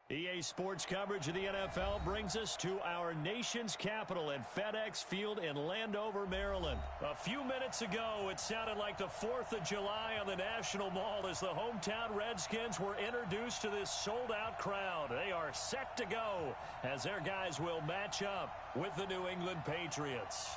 EA Sports coverage of the NFL brings us to our nation's capital at FedEx Field in Landover, Maryland. A few minutes ago, it sounded like the 4th of July on the National Mall as the hometown Redskins were introduced to this sold-out crowd. They are set to go as their guys will match up with the New England Patriots.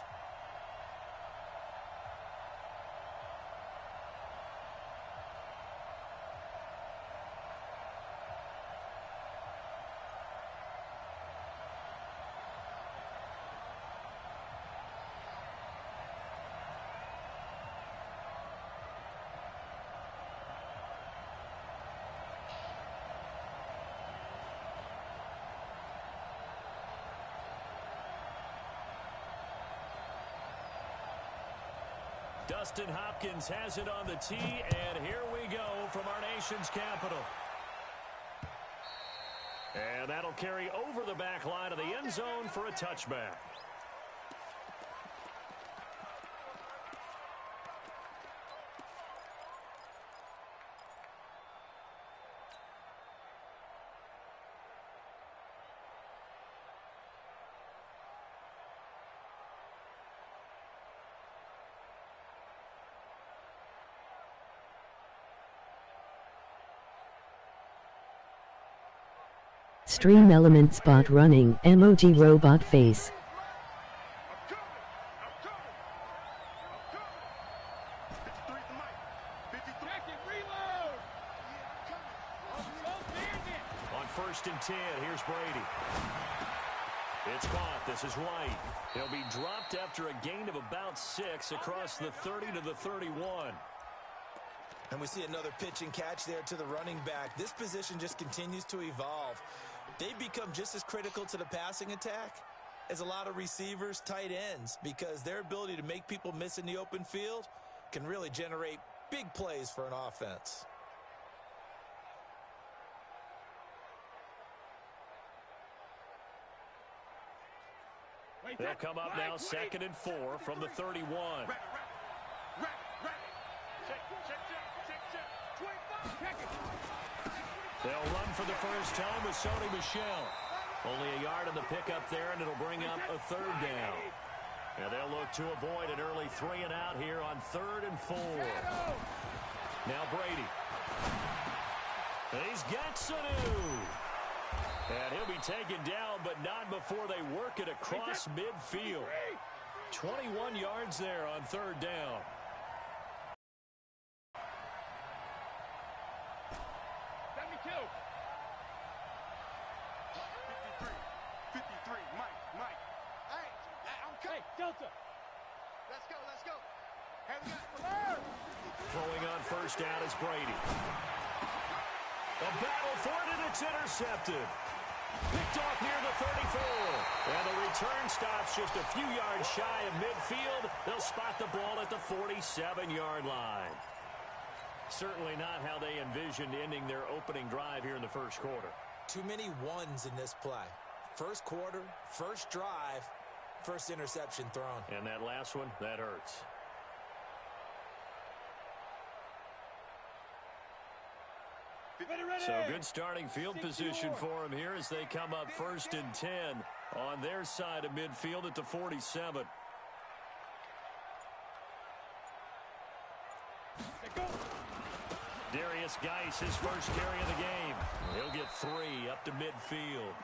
Dustin Hopkins has it on the tee, and here we go from our nation's capital. And that'll carry over the back line of the end zone for a touchback. Stream element spot running, emoji robot face. On 1st and 10, here's Brady. It's caught. This is White. He'll be dropped after a gain of about 6 across the 30 to the 31. And we see another pitch and catch there to the running back. This position just continues to evolve. They become just as critical to the passing attack as a lot of receivers, tight ends, because their ability to make people miss in the open field can really generate big plays for an offense. They'll come up now 2nd and 4 from the 31. They'll run for the first time with Sony Michel. Only a yard on the pickup there, and it'll bring up a 3rd down. And they'll look to avoid an early 3 and out here on 3rd and 4. Now Brady. And he's got Sanu. And he'll be taken down, but not before they work it across midfield. 21 yards there on 3rd down. Throwing on 1st down is Brady. A battle for it, and it's intercepted. Picked off near the 34. And the return stops just a few yards shy of midfield. They'll spot the ball at the 47-yard line. Certainly not how they envisioned ending their opening drive here in the 1st quarter. Too many ones in this play. 1st quarter, 1st drive, 1st interception thrown. And that last one, that hurts. So good starting field position for them here as they come up 1st and 10 on their side of midfield at the 47. Darius Geis, his first carry of the game. He'll get 3 up to midfield.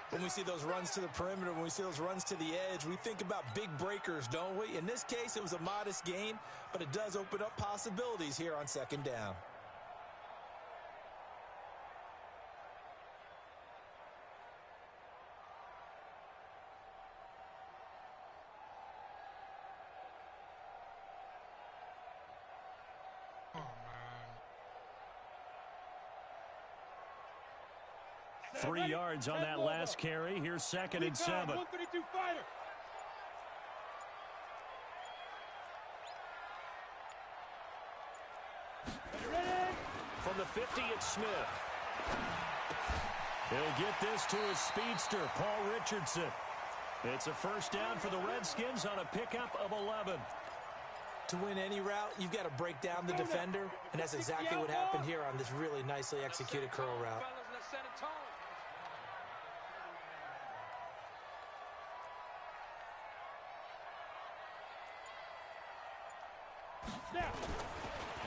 When we see those runs to the perimeter, when we see those runs to the edge, we think about big breakers, don't we? In this case, it was a modest gain, but it does open up possibilities here on 2nd down. Oh, 3 yards on that last carry. Here's 2nd and 7. 132 fighter. From the 50, it's Smith. He'll get this to his speedster, Paul Richardson. It's a 1st down for the Redskins on a pickup of 11. To win any route, you've got to break down the defender, and that's exactly what happened here on this really nicely executed curl route. set a tone.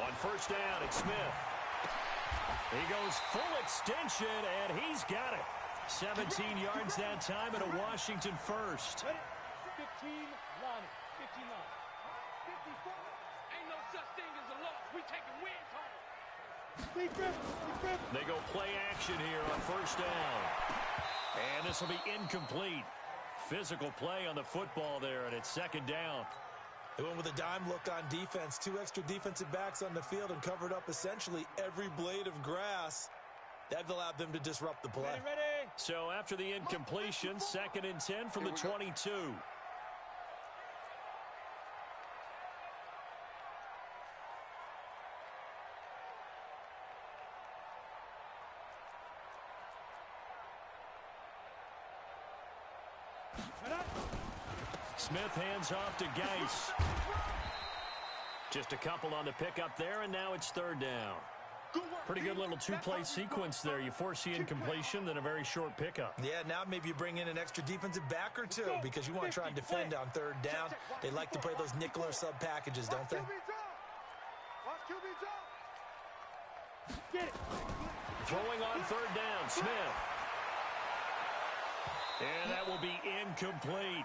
On first down, it's Smith. He goes full extension, and he's got it. 17 yards that time and a Washington first. 15 line. 15 line. 54. Ain't no such thing as a loss. We taking wins home. They go play action here on first down. And this will be incomplete. Physical play on the football there, and it's second down. They went with a dime look on defense. 2 extra defensive backs on the field and covered up essentially every blade of grass. That allowed them to disrupt the play. Ready. So after the incompletion, 2nd and 10 from the 22. Smith hands off to Geis. Just a couple on the pickup there, and now it's 3rd down. Pretty good little 2-play sequence there. You force the incompletion, then a very short pickup. Yeah, now maybe you bring in an extra defensive back or two because you want to try and defend on 3rd down. They like to play those nickel or sub packages, don't they? Throwing on 3rd down, Smith. And that will be incomplete.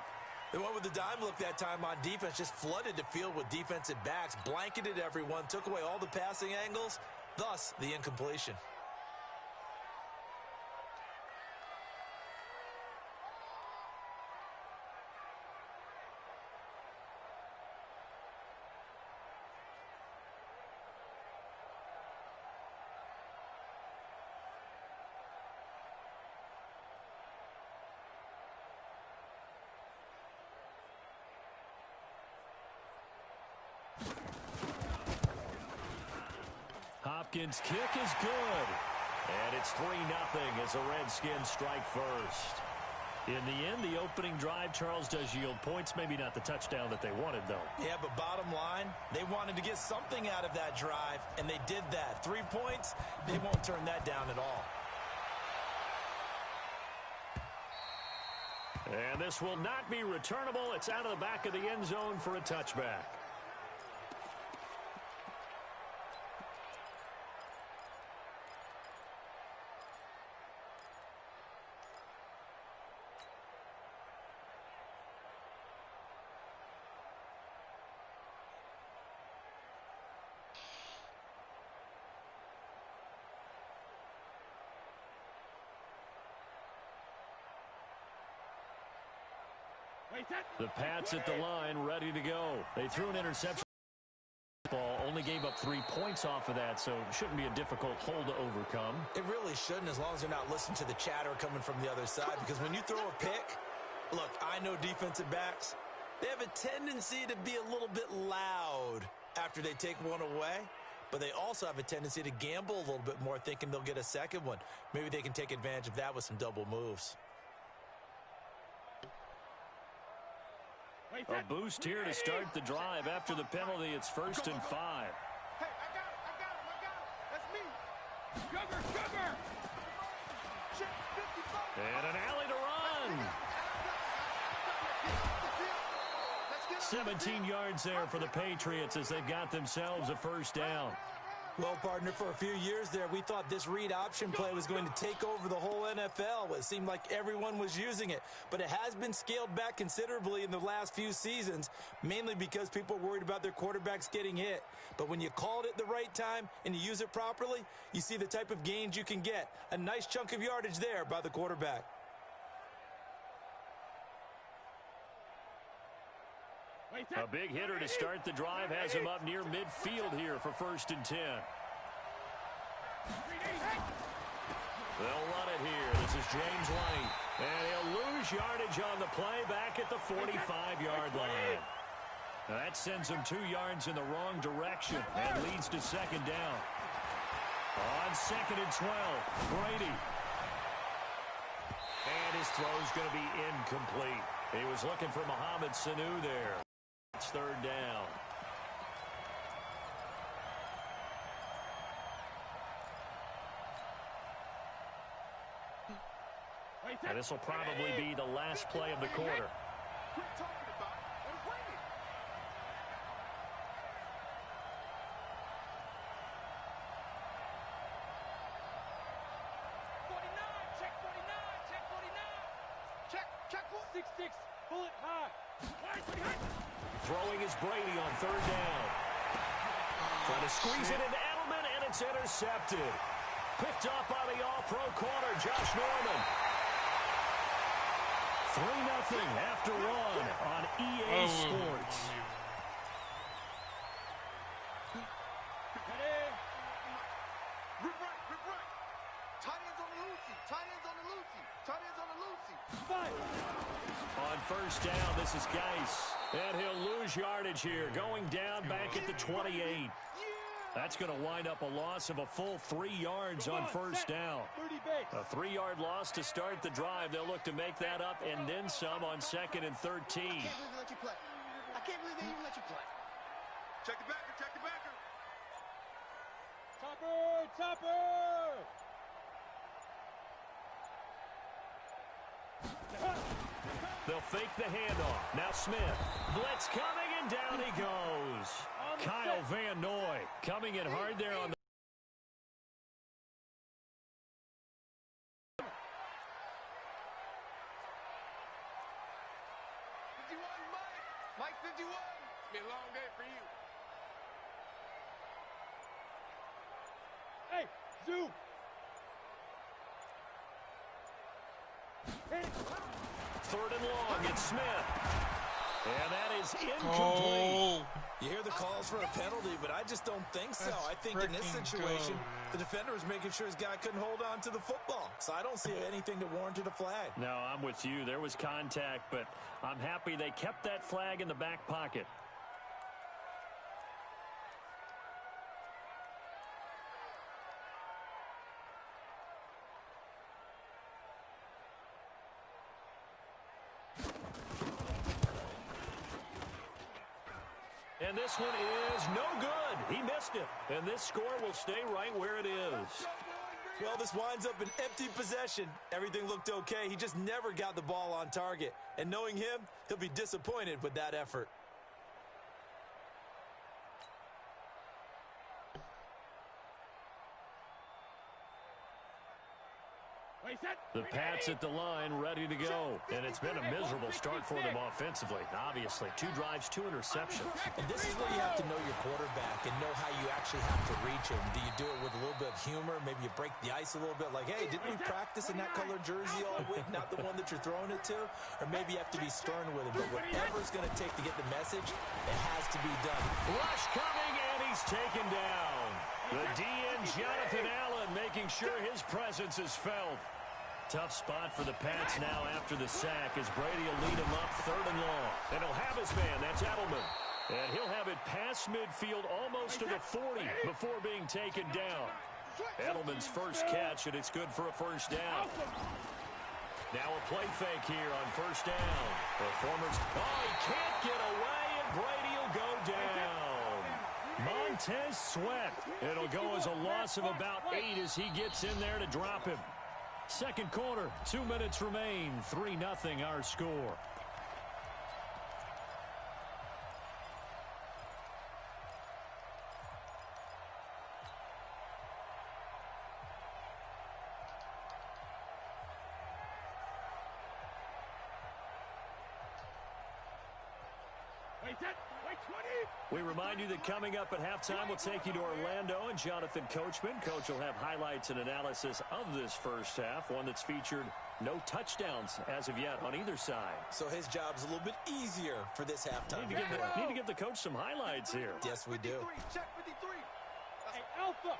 They went with the dime look that time on defense, just flooded the field with defensive backs, blanketed everyone, took away all the passing angles, thus the incompletion. Hopkins' kick is good. And it's 3-0 as the Redskins strike first. In the end, the opening drive, Charles, does yield points. Maybe not the touchdown that they wanted, though. Yeah, but bottom line, they wanted to get something out of that drive, and they did that. 3 points, they won't turn that down at all. And this will not be returnable. It's out of the back of the end zone for a touchback. The Pats at the line, ready to go. They threw an interception. Ball only gave up 3 points off of that, so it shouldn't be a difficult hole to overcome. It really shouldn't, as long as they're not listening to the chatter coming from the other side, because when you throw a pick, look, I know defensive backs, they have a tendency to be a little bit loud after they take one away, but they also have a tendency to gamble a little bit more, thinking they'll get a second one. Maybe they can take advantage of that with some double moves. A boost here to start the drive. After the penalty, it's 1st and 5. Hey, I got him. That's me. Sugar. 55. And an alley to run. 17 yards there for the Patriots as they've got themselves a 1st down. Well, partner, for a few years there, we thought this read option play was going to take over the whole NFL. It seemed like everyone was using it, but it has been scaled back considerably in the last few seasons, mainly because people are worried about their quarterbacks getting hit. But when you call it at the right time and you use it properly, you see the type of gains you can get. A nice chunk of yardage there by the quarterback. A big hitter to start the drive has him up near midfield here for 1st and 10. They'll run it here. This is James White. And he'll lose yardage on the play back at the 45-yard line. Now that sends him 2 yards in the wrong direction and leads to 2nd down. On 2nd and 12, Brady. And his throw's going to be incomplete. He was looking for Mohamed Sanu there. It's 3rd down. And this will probably be the last play of the quarter. Quit talking about it and win it. Check 6-6, bullet high. Throwing is Brady on third down. Trying to squeeze it into Edelman, and it's intercepted. Picked up by the all-pro corner, Josh Norman. 3-0 after one on EA Sports. Rip right. Tight ends on the loosey. On first down, this is Geis. And he'll lose yardage here, going down back at the 28. That's going to wind up a loss of a full 3 yards on first down. A 3-yard loss to start the drive. They'll look to make that up and then some on 2nd and 13. I can't believe they let you play. I can't believe they even let you play. Check the backer. Topper! They'll fake the handoff. Now Smith. Blitz coming, and down he goes. Kyle Van Noy coming in hard there on the... Mike 51. It's been a long day for you. Hey, Zoo. Third and long, it's Smith. And that is incomplete. You hear the calls for a penalty, but I just don't think so. I think in this situation, the defender was making sure his guy couldn't hold on to the football. So I don't see anything that warranted a flag. No, I'm with you. There was contact, but I'm happy they kept that flag in the back pocket. And this one is no good. He missed it. And this score will stay right where it is. Well, this winds up an empty possession. Everything looked okay. He just never got the ball on target. And knowing him, he'll be disappointed with that effort. The Pats at the line, ready to go. And it's been a miserable start for them offensively. Obviously, 2 drives, 2 interceptions. And this is where you have to know your quarterback and know how you actually have to reach him. Do you do it with a little bit of humor? Maybe you break the ice a little bit like, hey, didn't we practice in that colored jersey all week? Not the one that you're throwing it to? Or maybe you have to be stern with him. But whatever it's going to take to get the message, it has to be done. Rush coming, and he's taken down. The DN, Jonathan Allen, making sure his presence is felt. Tough spot for the Pats now after the sack as Brady will lead him up 3rd and long. And he'll have his man. That's Edelman. And he'll have it past midfield almost to the 40 before being taken down. Edelman's first catch, and it's good for a first down. Now a play fake here on first down. Performers. Oh, he can't get away, and Brady will go down. Montez Sweat. It'll go as a loss of about 8 as he gets in there to drop him. Second quarter, 2 minutes remain. 3-0 our score. We remind you that coming up at halftime, we'll take you to Orlando and Jonathan Coachman. Coach will have highlights and analysis of this first half, one that's featured no touchdowns as of yet on either side. So his job's a little bit easier for this halftime. Need to give the coach some highlights here. Yes, we do. Check 53. Hey, Alpha.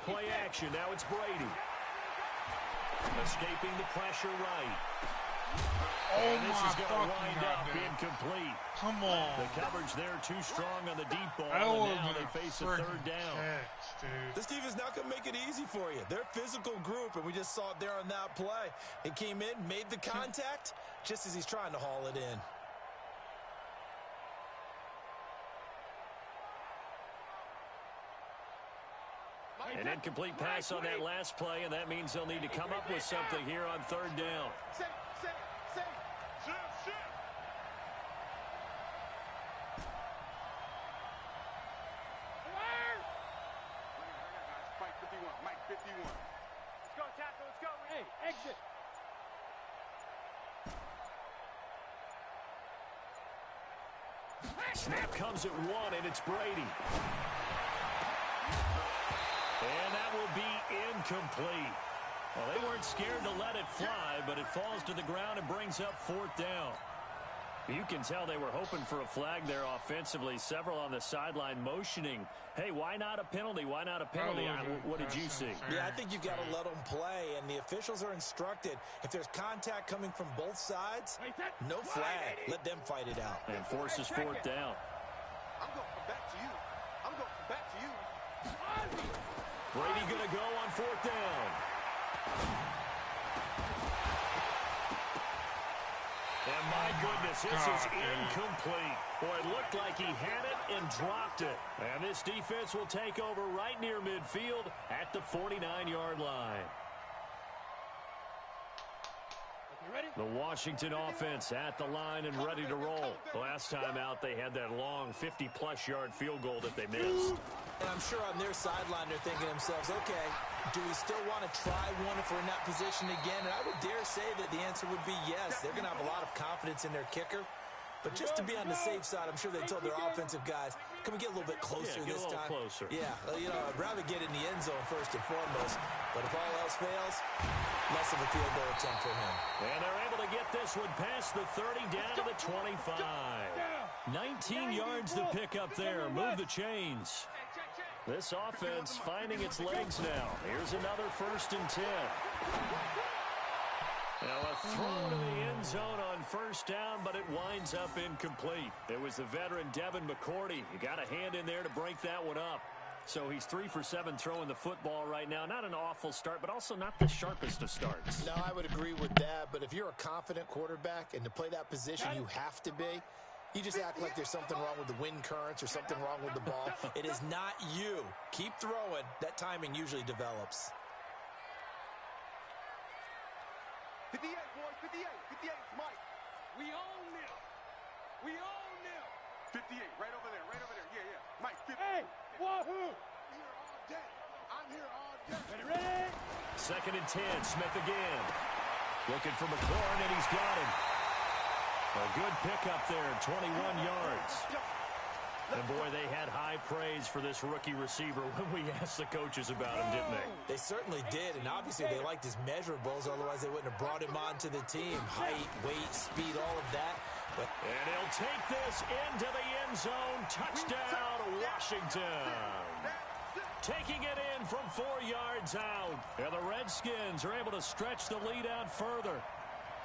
Play action. Now it's Brady. Escaping the pressure right. And this is going to wind up incomplete. Come on. The coverage there too strong on the deep ball. And now they face a 3rd down. Catch, dude. This team is not going to make it easy for you. They're a physical group, and we just saw it there on that play. He came in, made the contact, just as he's trying to haul it in. An incomplete pass on that last play, and that means they'll need to come up with something here on third down. Mike 51. Let's go, tackle. Let's go. Hey, exit. Snap comes at 1, and it's Brady. And that will be incomplete. Well, they weren't scared to let it fly, but it falls to the ground and brings up fourth down. You can tell they were hoping for a flag there offensively. Several on the sideline motioning, hey, why not a penalty? Why not a penalty? What did you see? Yeah, I think you've got to let them play, and the officials are instructed. If there's contact coming from both sides, no flag. Let them fight it out. And forces fourth down. I'm going to come back to you. I'm going to come back to you. Brady going to go on fourth down. And my goodness, this is incomplete. Boy, it looked like he had it and dropped it. And this defense will take over right near midfield at the 49-yard line. The Washington offense at the line and ready to roll. Last time out, they had that long 50-plus yard field goal that they missed. And I'm sure on their sideline they're thinking to themselves, okay, do we still want to try one if we're in that position again? And I would dare say that the answer would be yes. They're going to have a lot of confidence in their kicker. But just to be on the safe side, I'm sure they told their offensive guys, can we get a little bit closer this time? Closer. Yeah, well, you know, I'd rather get in the end zone first and foremost. But if all else fails, less of a field goal attempt for him. And they're able to get this one past the 30 down to the 25. 19 yards to pick up there. Move the chains. This offense finding its legs now. Here's another 1st and 10. Now a throw to the end zone on first down, but it winds up incomplete. It was the veteran Devin McCourty. You got a hand in there to break that one up. So he's 3 for 7 throwing the football right now. Not an awful start, but also not the sharpest of starts. No, I would agree with that. But if you're a confident quarterback and to play that position, you have to be. You just act like there's something wrong with the wind currents or something wrong with the ball. It is not you. Keep throwing. That timing usually develops. 58, boys, 58. 58, it's Mike. We own them. We own them. 58, right over there, right over there. Yeah, yeah. Mike, 50. Hey, wahoo! I'm here all day. I'm here all day. Ready? 2nd and 10, Smith again. Looking for McLaurin, and he's got him. A good pickup there, 21 yards. And boy, they had high praise for this rookie receiver when we asked the coaches about him, didn't they? They certainly did, and obviously they liked his measurables, otherwise they wouldn't have brought him onto the team. Height, weight, speed, all of that. And he'll take this into the end zone. Touchdown, Washington. Taking it in from 4 yards out. And the Redskins are able to stretch the lead out further.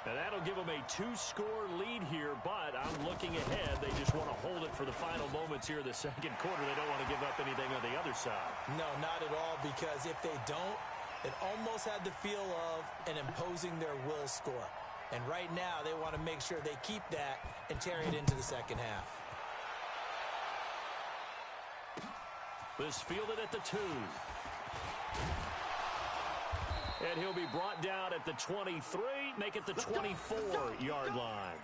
And that'll give them a 2-score lead here, but I'm looking ahead. They just want to hold it for the final moments here in the second quarter. They don't want to give up anything on the other side. No, not at all, because if they don't, it almost had the feel of an imposing their will score. And right now, they want to make sure they keep that and carry it into the second half. This fielded at the 2. And he'll be brought down at the 23, make it the 24-yard line.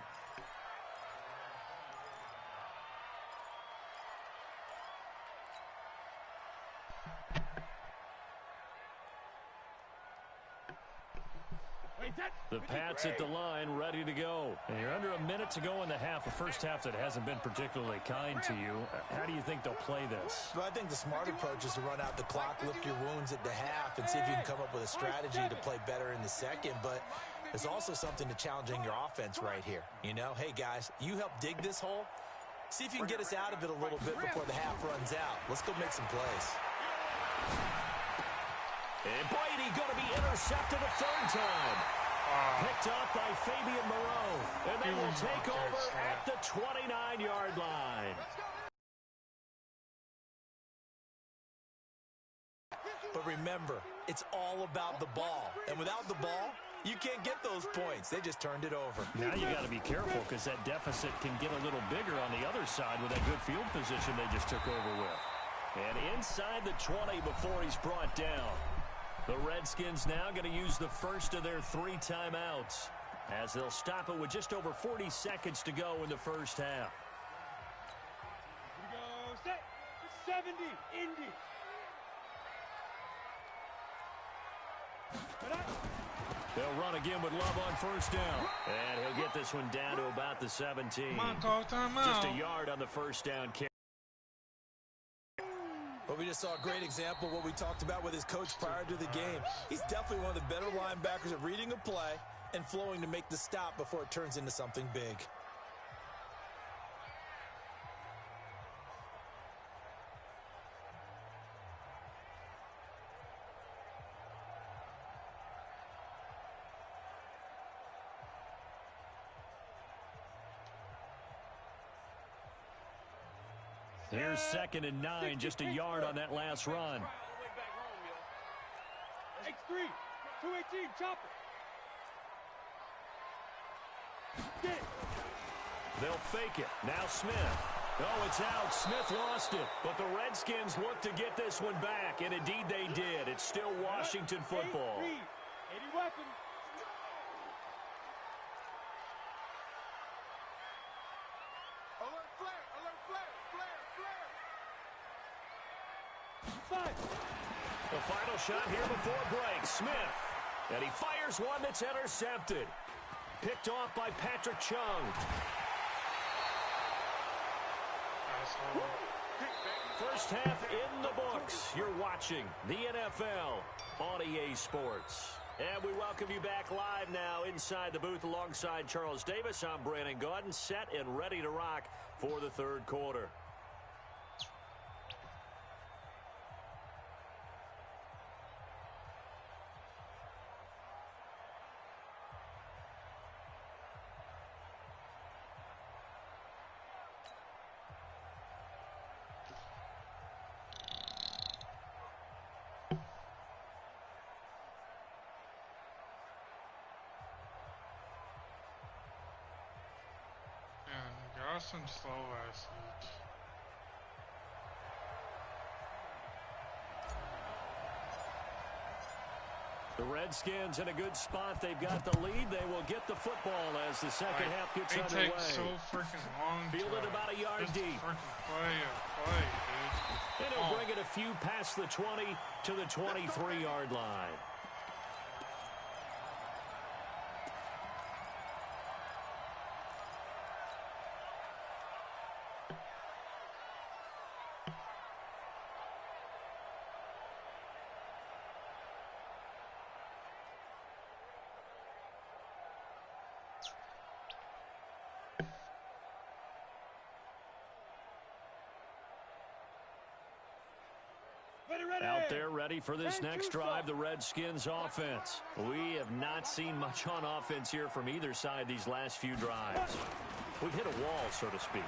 The Pats at the line, ready to go. And you're under a minute to go in the half, a first half that hasn't been particularly kind to you. How do you think they'll play this? Well, I think the smart approach is to run out the clock, lick your wounds at the half, and see if you can come up with a strategy to play better in the second. But there's also something to challenging your offense right here. You know, hey, guys, you help dig this hole. See if you can get us out of it a little bit before the half runs out. Let's go make some plays. And Brady going to be intercepted a third time. Picked up by Fabian Moreau. And they will take over at the 29-yard line. But remember, it's all about the ball. And without the ball, you can't get those points. They just turned it over. Now you got to be careful because that deficit can get a little bigger on the other side with that good field position they just took over with. And inside the 20 before he's brought down. The Redskins now going to use the first of their 3 timeouts as they'll stop it with just over 40 seconds to go in the first half. Here we go. Set. 70. Indy. They'll run again with Love on first down. And he'll get this one down to about the 17. Just a yard on the first down carry. But we just saw a great example of what we talked about with his coach prior to the game. He's definitely one of the better linebackers at reading a play and flowing to make the stop before it turns into something big. Here's 2nd and 9, just a yard on that last run. X3, 218, chop it. They'll fake it. Now Smith. Oh, it's out. Smith lost it. But the Redskins look to get this one back, and indeed they did. It's still Washington football. 80 weapons. Alert flare, alert flare, flare, flare. The final shot here before break. Smith. And he fires one that's intercepted. Picked off by Patrick Chung. First half in the books. You're watching the NFL on EA Sports. And we welcome you back live now inside the booth alongside Charles Davis. I'm Brandon Gaudin, set and ready to rock for the third quarter. Some slow last week. The Redskins in a good spot. They've got the lead. They will get the football as the second half gets underway. They take so freaking long. Fielded about a yard deep. Play, dude. And he'll bring it a few past the 20 to the 23-yard line. Out there ready for this next drive, the Redskins offense. We have not seen much on offense here from either side these last few drives. We've hit a wall, so to speak.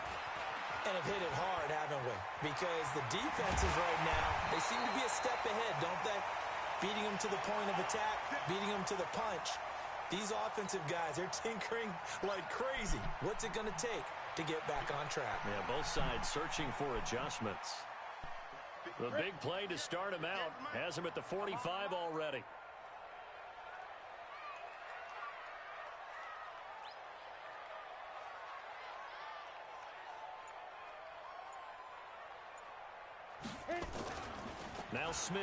And have hit it hard, haven't we? Because the defenses right now, they seem to be a step ahead, don't they? Beating them to the point of attack, beating them to the punch. These offensive guys, they're tinkering like crazy. What's it going to take to get back on track? Yeah, both sides searching for adjustments. The big play to start him out has him at the 45 already. Now Smith.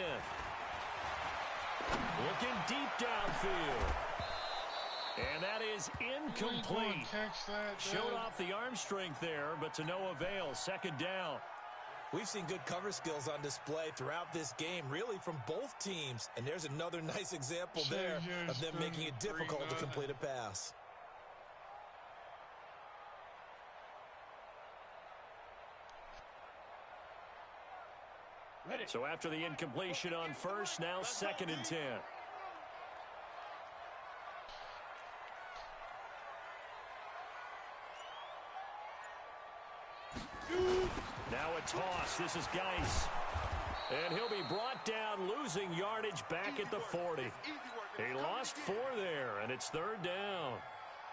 Looking deep downfield. And that is incomplete. Showed off the arm strength there, but to no avail. Second down. We've seen good cover skills on display throughout this game, really from both teams. And there's another nice example there of them making it difficult to complete a pass. So after the incompletion on first, now 2nd and 10. Now a toss. This is Geis. And he'll be brought down, losing yardage back at the 40. He lost 4 there, and it's 3rd down.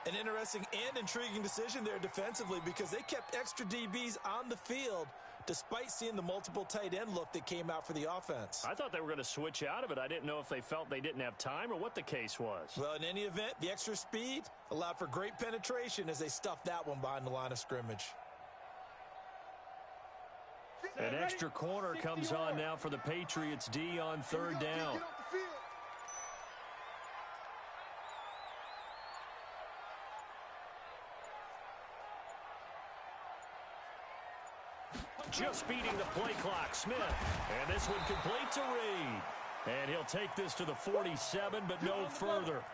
An interesting and intriguing decision there defensively because they kept extra DBs on the field despite seeing the multiple tight end look that came out for the offense. I thought they were going to switch out of it. I didn't know if they felt they didn't have time or what the case was. Well, in any event, the extra speed allowed for great penetration as they stuffed that one behind the line of scrimmage. An extra corner comes on now for the Patriots D on third down. Just beating the play clock, Smith. And this one complete to Reed. And he'll take this to the 47, but no further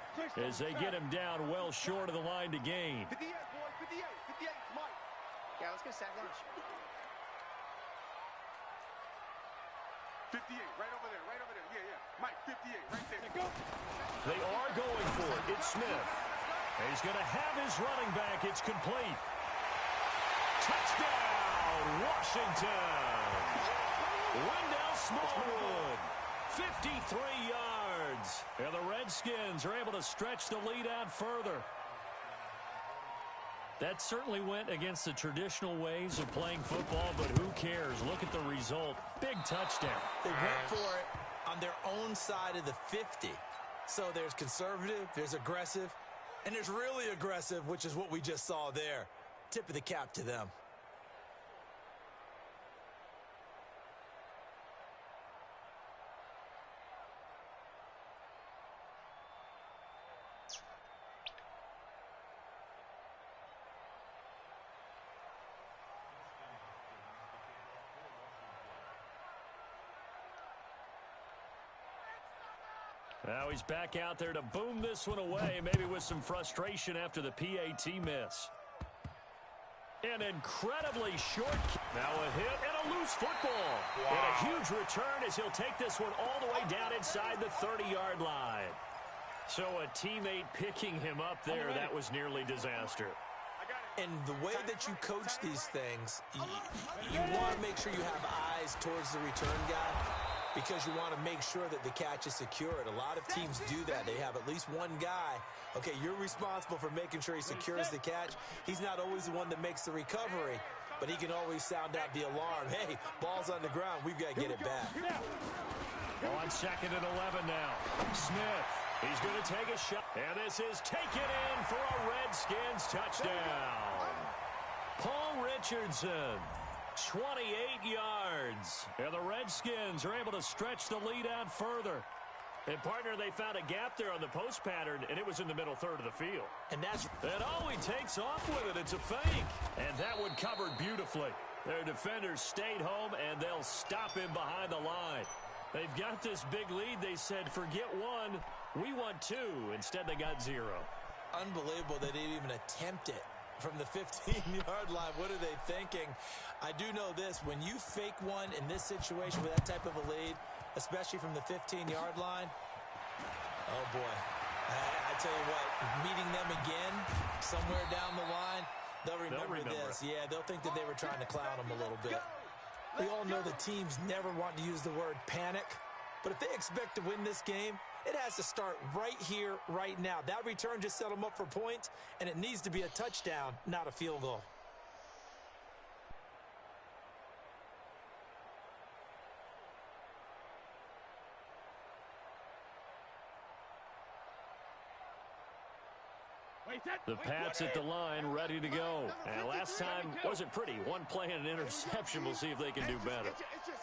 as they get him down well short of the line to gain. 58, boys, 58, 58, Mike. Yeah, let's get sack lunch. 58, right over there, right over there. Yeah, yeah. Mike, 58, right there. Go. They are going for it. It's Smith. And he's going to have his running back. It's complete. Touchdown, Washington. Wendell Smallwood, 53 yards. And the Redskins are able to stretch the lead out further. That certainly went against the traditional ways of playing football, but who cares? Look at the result. Big touchdown. They went for it on their own side of the 50. So there's conservative, there's aggressive, and there's really aggressive, which is what we just saw there. Tip of the cap to them. Now he's back out there to boom this one away, maybe with some frustration after the PAT miss. An incredibly short. Now a hit and a loose football. Wow. And a huge return as he'll take this one all the way down inside the 30-yard line. So a teammate picking him up there, that was nearly disaster. And the way that you coach these things, you want to make sure you have eyes towards the return guy, because you want to make sure that the catch is secured. A lot of teams do that. They have at least one guy. Okay, you're responsible for making sure he secures the catch. He's not always the one that makes the recovery, but he can always sound out the alarm. Hey, ball's on the ground. We've got to get it back. On 2nd and 11 now. Smith, he's going to take a shot. And this is taken in for a Redskins touchdown. Paul Richardson. 28 yards. And the Redskins are able to stretch the lead out further. And, partner, they found a gap there on the post pattern, and it was in the middle third of the field. And all he takes off with it, it's a fake. And that one covered beautifully. Their defenders stayed home, and they'll stop him behind the line. They've got this big lead. They said, forget one, we want two. Instead, they got 0. Unbelievable they didn't even attempt it. From the 15-yard line, what are they thinking? I do know this. When you fake one in this situation with that type of a lead, especially from the 15-yard line, oh, boy. I tell you what, meeting them again somewhere down the line, they'll remember this. Yeah, they'll think that they were trying to clown them a little bit. We all know the teams never want to use the word panic, but if they expect to win this game, it has to start right here, right now. That return just set them up for points, and it needs to be a touchdown, not a field goal. The Pats at the line, ready to go. And last time wasn't pretty. One play and an interception. We'll see if they can do better.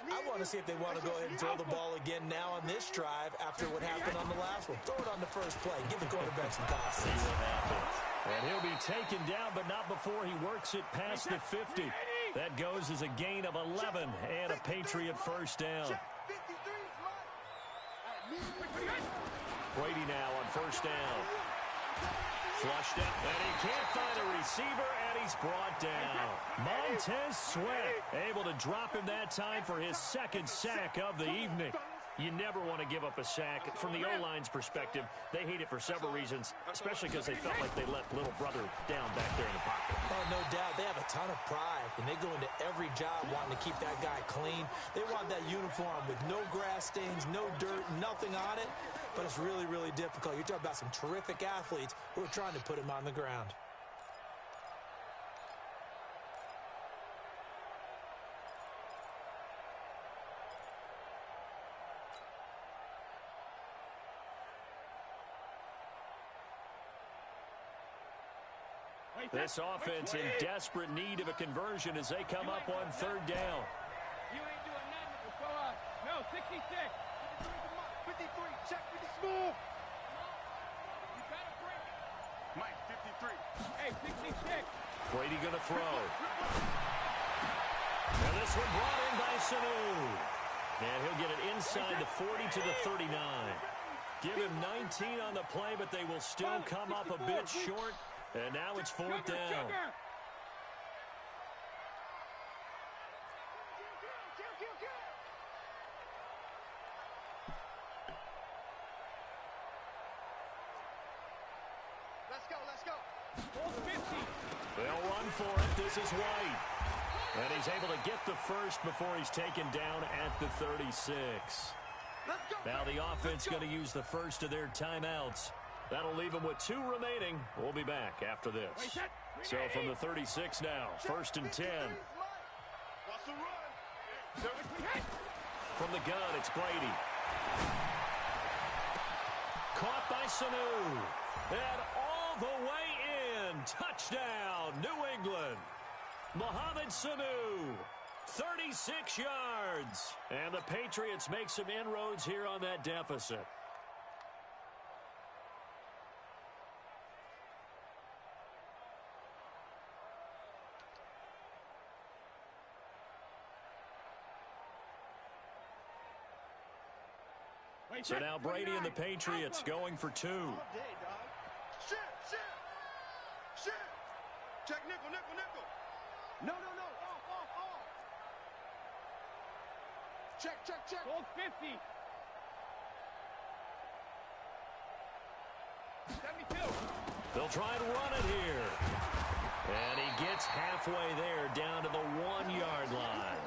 I want to see if they want to go ahead and throw the ball again now on this drive after what happened on the last one. Throw it on the first play. Give the quarterback some confidence. See what happens. And he'll be taken down, but not before he works it past the 50. That goes as a gain of 11 and a Patriot first down. Brady now on first down. Flushed up, and he can't find a receiver, and he's brought down. Montez Sweat able to drop him that time for his second sack of the evening. You never want to give up a sack. From the O-line's perspective, they hate it for several reasons, especially because they felt like they let little brother down back there in the pocket. Oh, no doubt. They have a ton of pride, and they go into every job wanting to keep that guy clean. They want that uniform with no grass stains, no dirt, nothing on it. But it's really, really difficult. You're talking about some terrific athletes who are trying to put him on the ground. This offense in desperate need of a conversion as they come up on third down. You ain't doing nothing. No, 66. 53, check with the small. You gotta break it. Mike, 53. Hey, 66. Brady going to throw. And this one brought in by Sanu. And he'll get it inside the 40 to the 39. Give him 19 on the play, but they will still come up a bit short. And now it's fourth down. Let's go. 50. They'll run for it. This is White. And he's able to get the first before he's taken down at the 36. Now the offense going to use the first of their timeouts. That'll leave them with 2 remaining. We'll be back after this. So from the 36 now, first and 10. From the gun, it's Brady. Caught by Sanu. And all the way in. Touchdown, New England. Mohamed Sanu. 36 yards. And the Patriots make some inroads here on that deficit. So now Brady and the Patriots going for 2. Shit. Check nickel. No. Off. Check. Gold 50. 72. They'll try and run it here. And he gets halfway there down to the 1-yard line.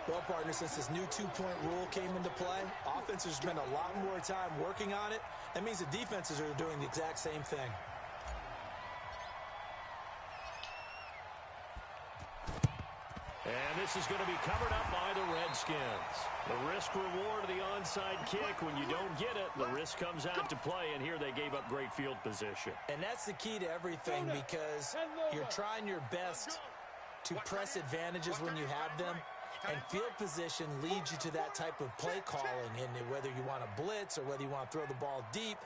Well, partner, since this new 2-point rule came into play, offenses spend a lot more time working on it. That means the defenses are doing the exact same thing. And this is going to be covered up by the Redskins. The risk-reward of the onside kick. When you don't get it, the risk comes out to play, and here they gave up great field position. And that's the key to everything, because you're trying your best to press advantages when you have them. And field position leads you to that type of play calling, and whether you want to blitz or whether you want to throw the ball deep,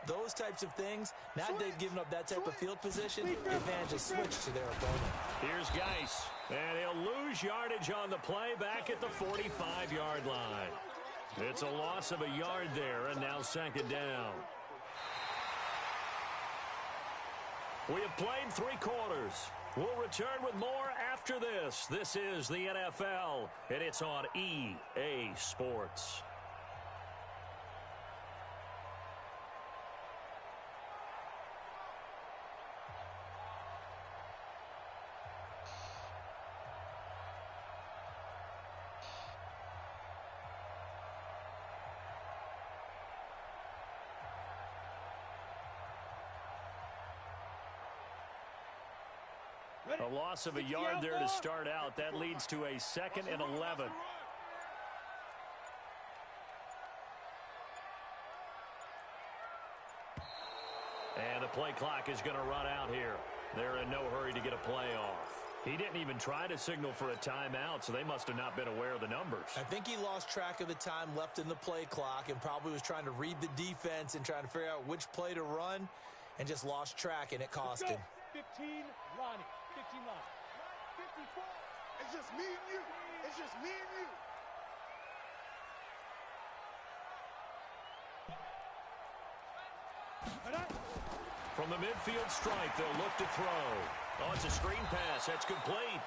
those types of things. Now they've given up that type of field position, the advantage is switched to their opponent. Here's Geis, and he'll lose yardage on the play back at the 45-yard line. It's a loss of a yard there, and now second down. We have played 3 quarters. We'll return with more after this. This is the NFL, and it's on EA Sports. A loss of a yard there to start out. That leads to a 2nd and 11. And the play clock is going to run out here. They're in no hurry to get a play off. He didn't even try to signal for a timeout, so they must have not been aware of the numbers. I think he lost track of the time left in the play clock and probably was trying to read the defense and trying to figure out which play to run and just lost track, and it cost him. 15, Ronnie. 15 line. 54. It's just me and you. It's just me and you. From the midfield stripe, they'll look to throw. Oh, it's a screen pass. That's complete.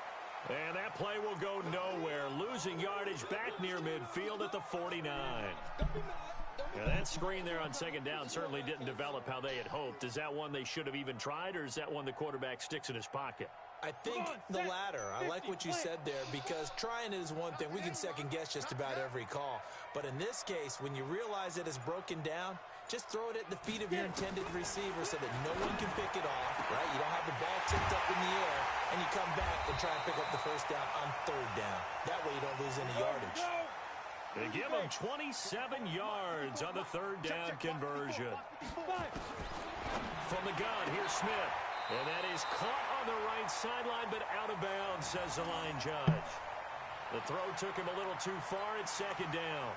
And that play will go nowhere. Losing yardage back near midfield at the 49. Now, that screen there on second down certainly didn't develop how they had hoped. Is that one they should have even tried, or is that one the quarterback sticks in his pocket? I think the latter. I like what you said there, because trying is one thing. We can second-guess just about every call. But in this case, when you realize that it's broken down, just throw it at the feet of your intended receiver so that no one can pick it off, right? You don't have the ball tipped up in the air, and you come back and try and pick up the first down on third down. That way you don't lose any yardage. They give him 27 yards on the third down conversion. From the gun, here's Smith. And that is caught on the right sideline, but out of bounds, says the line judge. The throw took him a little too far. It's second down.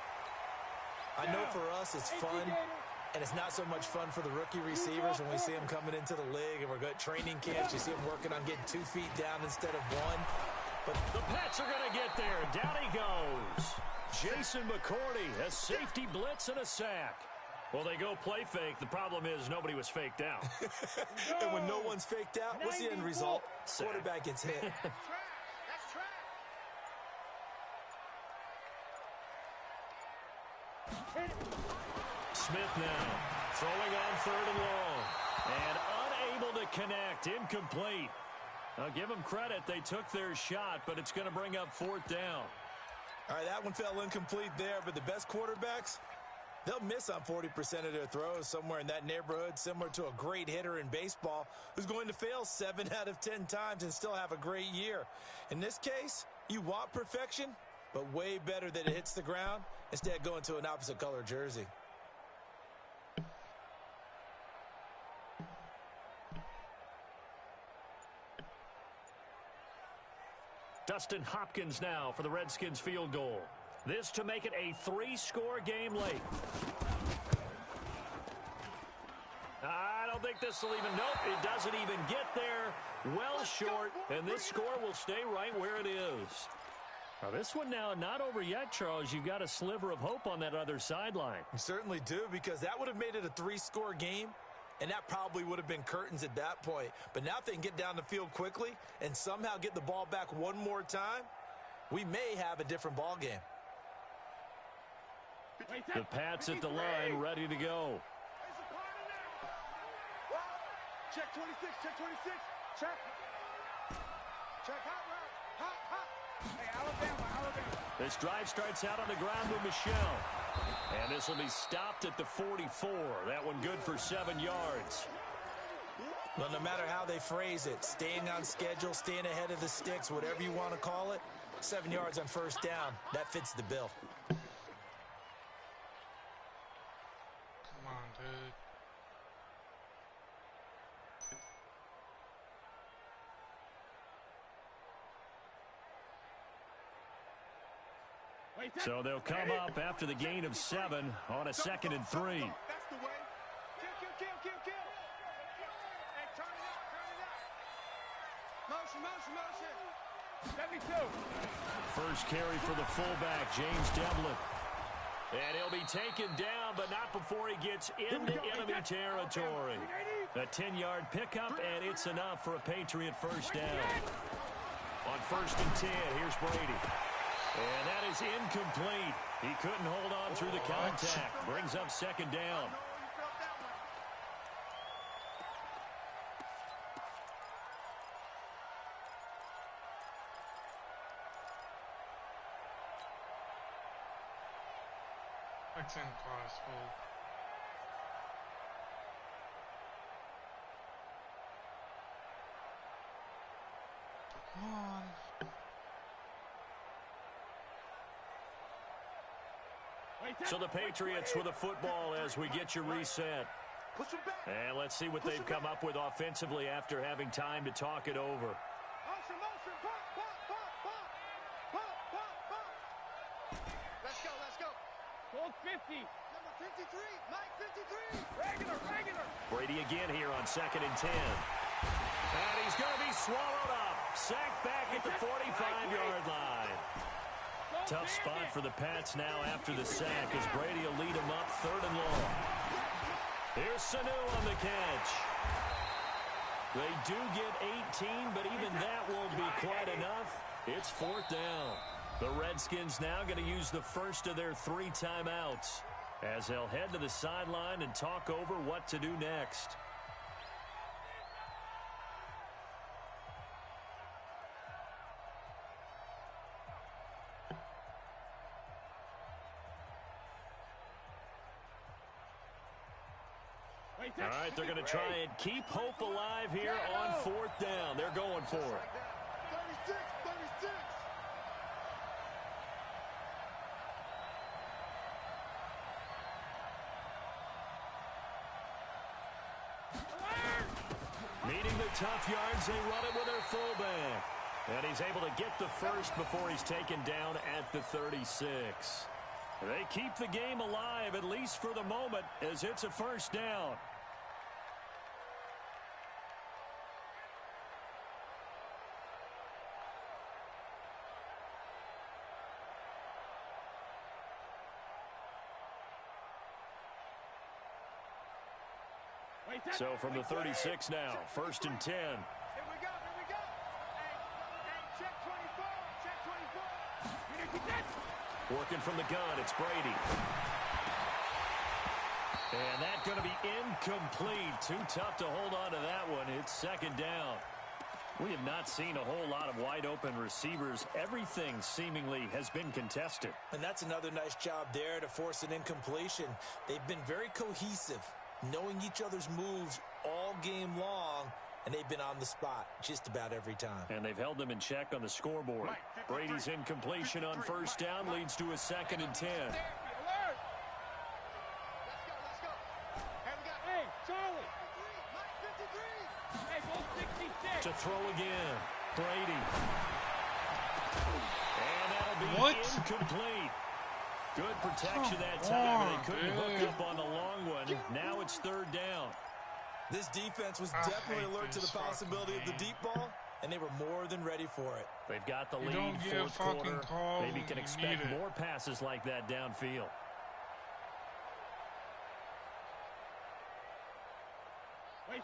I know for us it's fun, and it's not so much fun for the rookie receivers when we see them coming into the league and we're good training camps. You see them working on getting 2 feet down instead of 1. But the Pats are going to get there. Down he goes. Jason McCourty, a safety blitz and a sack. Well, they go play fake. The problem is nobody was faked out. And when no one's faked out, what's the end result? Sack. Quarterback gets hit. Smith now throwing on 3rd and long. And unable to connect. Incomplete. I'll give them credit. They took their shot, but it's going to bring up 4th down. All right, that one fell incomplete there, but the best quarterbacks, they'll miss on 40% of their throws, somewhere in that neighborhood, similar to a great hitter in baseball who's going to fail 7 out of 10 times and still have a great year. In this case, you want perfection, but way better that it hits the ground instead going to an opposite color jersey. Dustin Hopkins now for the Redskins field goal. This to make it a 3-score game late. I don't think this will even, nope, it doesn't even get there. Well short, and this score will stay right where it is. Now this one now not over yet, Charles. You've got a sliver of hope on that other sideline. You certainly do, because that would have made it a 3-score game, and that probably would have been curtains at that point. But now if they can get down the field quickly and somehow get the ball back one more time, we may have a different ball game. The Pats at the line, ready to go. Check 26, check 26, check. Check hot route, hot. Hey, Alabama. This drive starts out on the ground with Michelle. And this will be stopped at the 44. That one good for 7 yards. Well, no matter how they phrase it, staying on schedule, staying ahead of the sticks, whatever you want to call it, 7 yards on 1st down, that fits the bill. Come on, dude. So they'll come up after the gain of 7 on a 2nd and 3. That's the way. Kill. Hey, turn it up. Motion. 72. First carry for the fullback, James Devlin. And he'll be taken down, but not before he gets into enemy territory. A 10-yard pickup, and it's enough for a Patriot 1st down. On 1st and 10, here's Brady. And that is incomplete. He couldn't hold on through the contact. Brings up 2nd down. That's impossible. Come on. So the Patriots with a football as we get you reset. And let's see what they've come up with offensively after having time to talk it over. Motion. Let's go. Hold 50. Number 53. Mike 53. Regular. Brady again here on 2nd and 10. And he's going to be swallowed up. Sacked back at the 45-yard line. Tough spot for the Pats now after the sack as Brady will lead them up 3rd and long. Here's Sanu on the catch. They do get 18, but even that won't be quite enough. It's 4th down. The Redskins now going to use the first of their 3 timeouts as they'll head to the sideline and talk over what to do next. All right, they're going to try and keep hope alive here on 4th down. They're going for it. 36. Needing the tough yards, they run it with their fullback. And he's able to get the first before he's taken down at the 36. They keep the game alive, at least for the moment, as it's a first down. So from the 36 now, 1st and 10. Here we go, here we go. Hey, check 24, check 24. Working from the gun, it's Brady. And that's going to be incomplete. Too tough to hold on to that one. It's 2nd down. We have not seen a whole lot of wide-open receivers. Everything seemingly has been contested. And that's another nice job there to force an incompletion. They've been very cohesive, knowing each other's moves all game long, and they've been on the spot just about every time. And they've held them in check on the scoreboard. Brady's incompletion on 1st down leads to a 2nd and 10. Let's go. Hey, Charlie. Hey, ball 66. To throw again, Brady. And that'll be incomplete. Good protection that time, but they couldn't hook up on the long one. Now it's 3rd down. This defense was definitely alert to the possibility of the deep ball, and they were more than ready for it. They've got the lead, don't get 4th quarter. calls Maybe can when you expect need it. more passes like that downfield.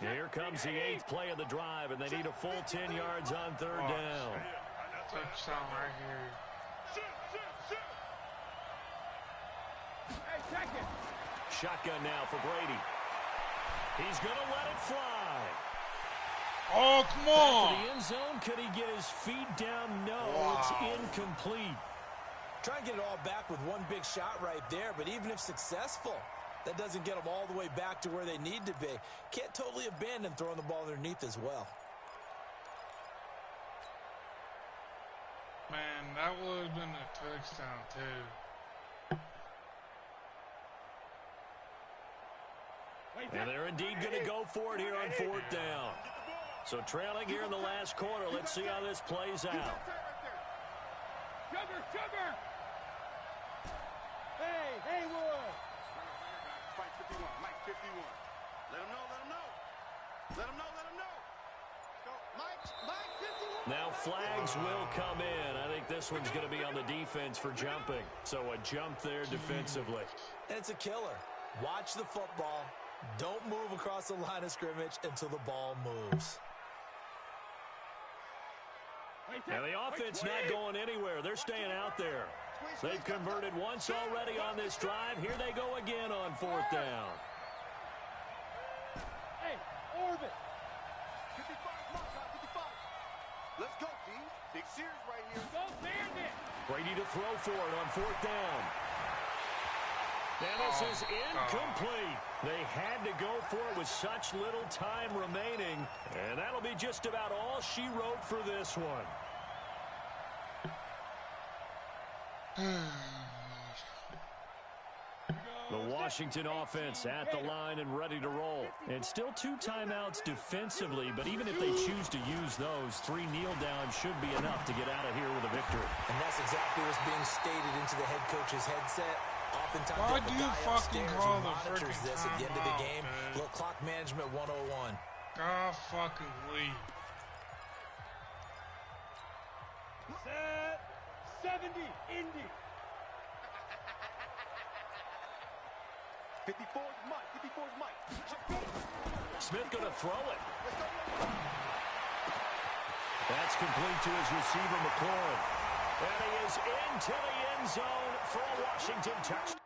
Here comes the 8th play of the drive, and they need a full 10 yards on 3rd down. Touchdown right here. Hey, check it. Shotgun now for Brady. He's going to let it fly. Oh, come Back on. to the end zone. Could he get his feet down? No, it's incomplete. Try and get it all back with one big shot right there, but even if successful, that doesn't get them all the way back to where they need to be. Can't totally abandon throwing the ball underneath as well. Man, that would have been a touchdown, too. And they're indeed going to go for it here on 4th down. So trailing here in the last quarter. Let's see how this plays out. Sugar. Hey, Haywood. Fight 51, Mike 51. Let him know. Go, Mike 51. Now flags will come in. I think this one's going to be on the defense for jumping. So a jump there defensively. And it's a killer. Watch the football. Don't move across the line of scrimmage until the ball moves. And the offense not going anywhere. They're staying out there. They've converted once already on this drive. Here they go again on 4th down. Hey, Orbit. 55, come on, 55. Let's go, team. Big series right here. Go Bandit. Brady to throw for it on 4th down. And this is incomplete. They had to go for it with such little time remaining. And that'll be just about all she wrote for this one. The Washington offense at the line and ready to roll. And still 2 timeouts defensively, but even if they choose to use those, 3 kneel downs should be enough to get out of here with a victory. And that's exactly what's being stated into the head coach's headset. Oftentimes, Why the do you guy fucking upstairs call who the monitors freaking this at the end of the timeout, game. dude? Little clock management 101. God fucking leave. Set. 70. Indy. 54's Mike. Smith going to throw it. That's complete to his receiver, McLaurin. And he is into the end zone for a Washington touchdown.